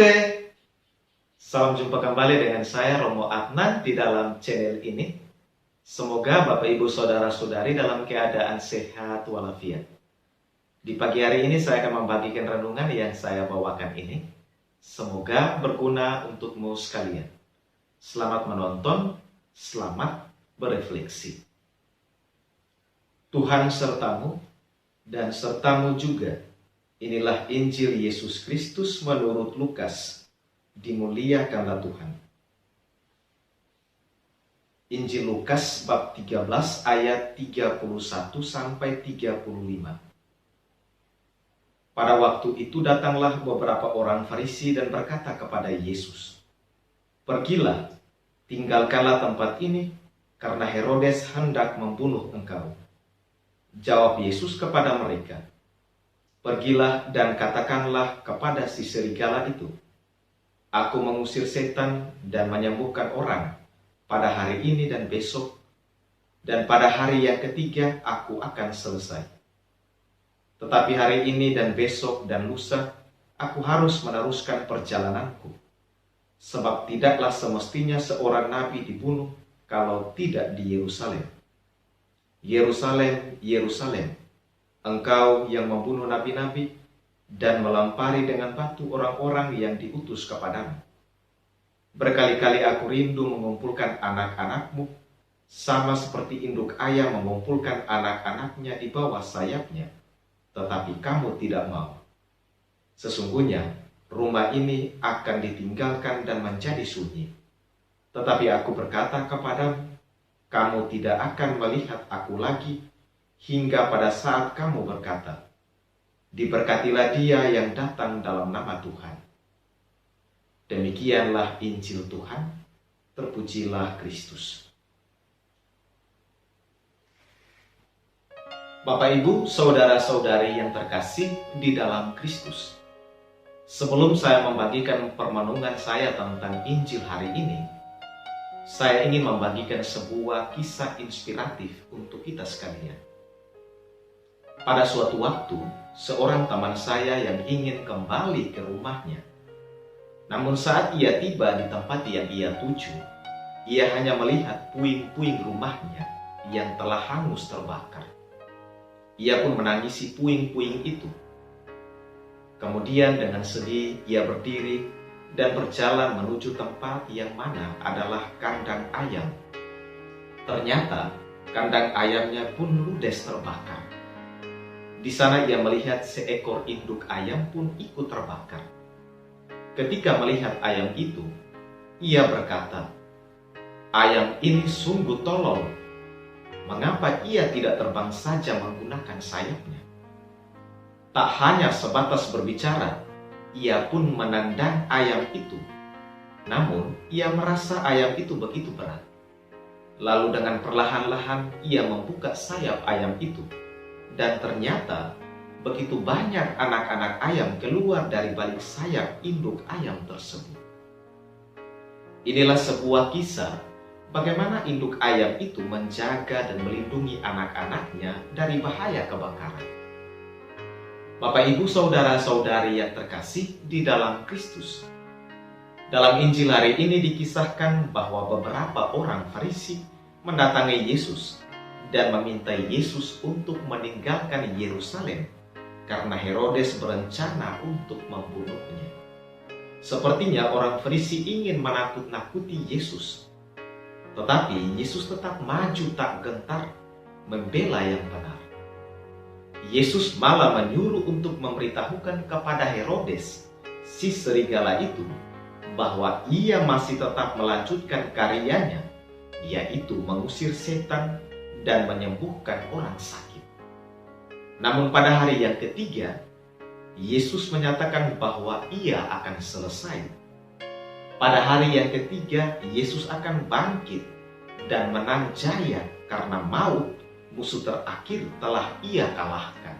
Salve! Salam jumpa kembali dengan saya Romo Adnan di dalam channel ini. Semoga Bapak Ibu Saudara-saudari dalam keadaan sehat walafiat. Di pagi hari ini saya akan membagikan renungan yang saya bawakan ini. Semoga berguna untukmu sekalian. Selamat menonton, selamat berefleksi. Tuhan sertamu dan sertamu juga. Inilah Injil Yesus Kristus menurut Lukas. Dimuliakanlah Tuhan. Injil Lukas bab 13 ayat 31 sampai 35. Pada waktu itu datanglah beberapa orang Farisi dan berkata kepada Yesus, "Pergilah, tinggalkanlah tempat ini, karena Herodes hendak membunuh engkau." Jawab Yesus kepada mereka, "Pergilah dan katakanlah kepada si serigala itu, Aku mengusir setan dan menyembuhkan orang pada hari ini dan besok, dan pada hari yang ketiga aku akan selesai. Tetapi hari ini dan besok dan lusa aku harus meneruskan perjalananku, sebab tidaklah semestinya seorang nabi dibunuh kalau tidak di Yerusalem. Yerusalem, Yerusalem, engkau yang membunuh nabi-nabi dan melampari dengan batu orang-orang yang diutus kepadamu. Berkali-kali aku rindu mengumpulkan anak-anakmu, sama seperti induk ayam mengumpulkan anak-anaknya di bawah sayapnya, tetapi kamu tidak mau. Sesungguhnya rumah ini akan ditinggalkan dan menjadi sunyi. Tetapi aku berkata kepadamu, kamu tidak akan melihat aku lagi, hingga pada saat kamu berkata, Diberkatilah dia yang datang dalam nama Tuhan." Demikianlah Injil Tuhan, terpujilah Kristus. Bapak Ibu, saudara-saudari yang terkasih di dalam Kristus. Sebelum saya membagikan permenungan saya tentang Injil hari ini, saya ingin membagikan sebuah kisah inspiratif untuk kita sekalian. Pada suatu waktu, seorang teman saya yang ingin kembali ke rumahnya. Namun saat ia tiba di tempat yang ia tuju, ia hanya melihat puing-puing rumahnya yang telah hangus terbakar. Ia pun menangisi puing-puing itu. Kemudian dengan sedih ia berdiri dan berjalan menuju tempat yang mana adalah kandang ayam. Ternyata kandang ayamnya pun ludes terbakar. Di sana ia melihat seekor induk ayam pun ikut terbakar. Ketika melihat ayam itu, ia berkata, "Ayam ini sungguh tolol. Mengapa ia tidak terbang saja menggunakan sayapnya?" Tak hanya sebatas berbicara, ia pun menendang ayam itu. Namun, ia merasa ayam itu begitu berat. Lalu dengan perlahan-lahan ia membuka sayap ayam itu. Dan ternyata begitu banyak anak-anak ayam keluar dari balik sayap induk ayam tersebut. Inilah sebuah kisah bagaimana induk ayam itu menjaga dan melindungi anak-anaknya dari bahaya kebakaran. Bapak Ibu saudara-saudari yang terkasih di dalam Kristus. Dalam Injil hari ini dikisahkan bahwa beberapa orang Farisi mendatangi Yesus dan meminta Yesus untuk meninggalkan Yerusalem karena Herodes berencana untuk membunuhnya. Sepertinya orang Farisi ingin menakut-nakuti Yesus. Tetapi Yesus tetap maju tak gentar membela yang benar. Yesus malah menyuruh untuk memberitahukan kepada Herodes, si serigala itu, bahwa ia masih tetap melanjutkan karyanya, yaitu mengusir setan dan menyembuhkan orang sakit. Namun pada hari yang ketiga, Yesus menyatakan bahwa ia akan selesai. Pada hari yang ketiga, Yesus akan bangkit dan menang jaya karena maut, musuh terakhir, telah ia kalahkan.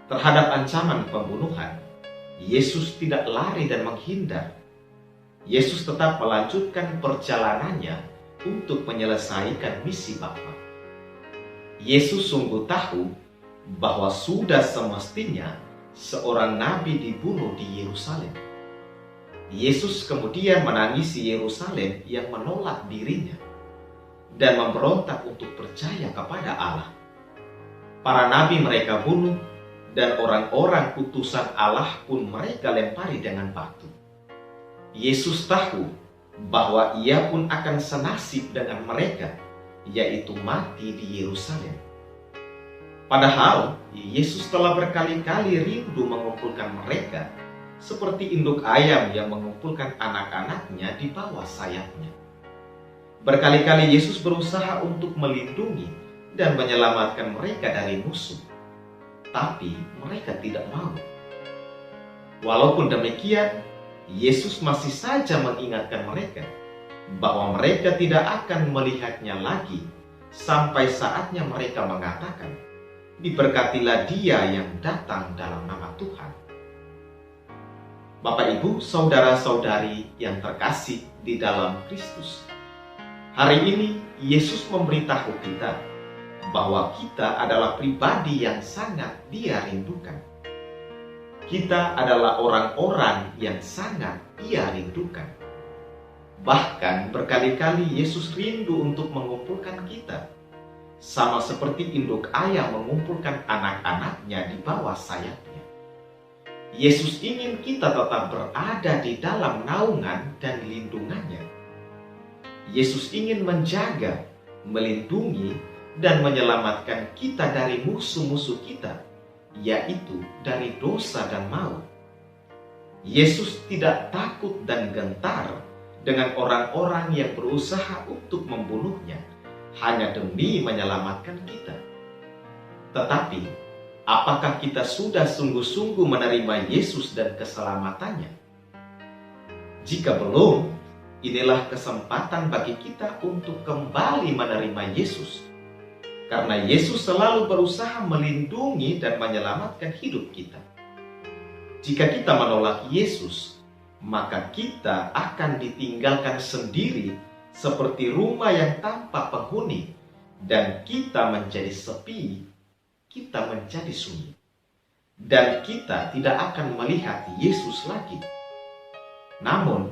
Terhadap ancaman pembunuhan, Yesus tidak lari dan menghindar. Yesus tetap melanjutkan perjalanannya untuk menyelesaikan misi Bapa. Yesus sungguh tahu bahwa sudah semestinya seorang nabi dibunuh di Yerusalem. Yesus kemudian menangisi Yerusalem yang menolak dirinya dan memberontak untuk percaya kepada Allah. Para nabi mereka bunuh, dan orang-orang utusan Allah pun mereka lempari dengan batu. Yesus tahu bahwa ia pun akan senasib dengan mereka, yaitu mati di Yerusalem. Padahal Yesus telah berkali-kali rindu mengumpulkan mereka seperti induk ayam yang mengumpulkan anak-anaknya di bawah sayapnya. Berkali-kali Yesus berusaha untuk melindungi dan menyelamatkan mereka dari musuh, tapi mereka tidak mau. Walaupun demikian, Yesus masih saja mengingatkan mereka bahwa mereka tidak akan melihatnya lagi sampai saatnya mereka mengatakan, "Diberkatilah Dia yang datang dalam nama Tuhan." Bapak, Ibu, saudara-saudari yang terkasih di dalam Kristus, hari ini Yesus memberitahu kita bahwa kita adalah pribadi yang sangat Dia rindukan. Kita adalah orang-orang yang sangat Ia rindukan. Bahkan berkali-kali Yesus rindu untuk mengumpulkan kita, sama seperti induk ayam mengumpulkan anak-anaknya di bawah sayapnya. Yesus ingin kita tetap berada di dalam naungan dan lindungannya. Yesus ingin menjaga, melindungi, dan menyelamatkan kita dari musuh-musuh kita, yaitu dari dosa dan maut. Yesus tidak takut dan gentar dengan orang-orang yang berusaha untuk membunuhnya hanya demi menyelamatkan kita. Tetapi, apakah kita sudah sungguh-sungguh menerima Yesus dan keselamatannya? Jika belum, inilah kesempatan bagi kita untuk kembali menerima Yesus. Karena Yesus selalu berusaha melindungi dan menyelamatkan hidup kita. Jika kita menolak Yesus, maka kita akan ditinggalkan sendiri seperti rumah yang tanpa penghuni, dan kita menjadi sepi, kita menjadi sunyi, dan kita tidak akan melihat Yesus lagi. Namun,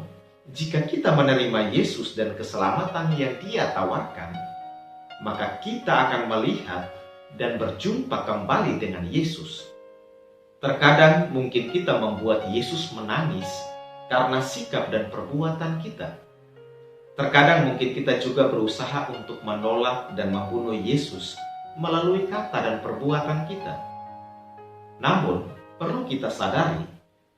jika kita menerima Yesus dan keselamatan yang Dia tawarkan, maka kita akan melihat dan berjumpa kembali dengan Yesus. Terkadang mungkin kita membuat Yesus menangis karena sikap dan perbuatan kita. Terkadang mungkin kita juga berusaha untuk menolak dan membunuh Yesus melalui kata dan perbuatan kita. Namun, perlu kita sadari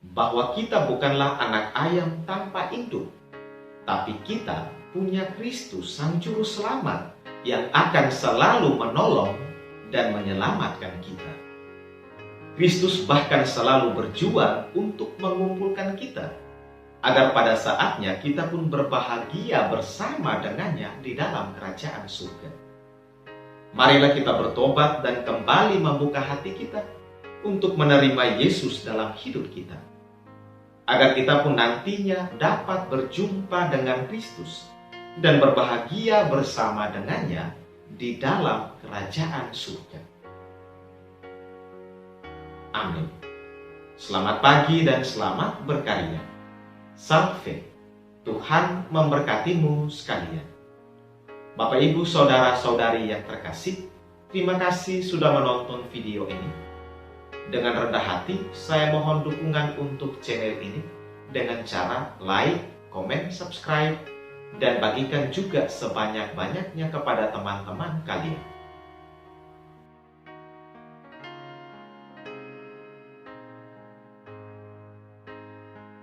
bahwa kita bukanlah anak ayam tanpa induk, tapi kita punya Kristus, Sang Juru Selamat, yang akan selalu menolong dan menyelamatkan kita. Kristus bahkan selalu berjuang untuk mengumpulkan kita, agar pada saatnya kita pun berbahagia bersama dengannya di dalam kerajaan surga. Marilah kita bertobat dan kembali membuka hati kita untuk menerima Yesus dalam hidup kita, agar kita pun nantinya dapat berjumpa dengan Kristus dan berbahagia bersama dengannya di dalam kerajaan surga. Amin. Selamat pagi dan selamat berkarya. Salve, Tuhan memberkatimu sekalian. Bapak, Ibu, saudara-saudari yang terkasih, terima kasih sudah menonton video ini. Dengan rendah hati, saya mohon dukungan untuk channel ini dengan cara like, komen, subscribe, dan bagikan juga sebanyak-banyaknya kepada teman-teman kalian.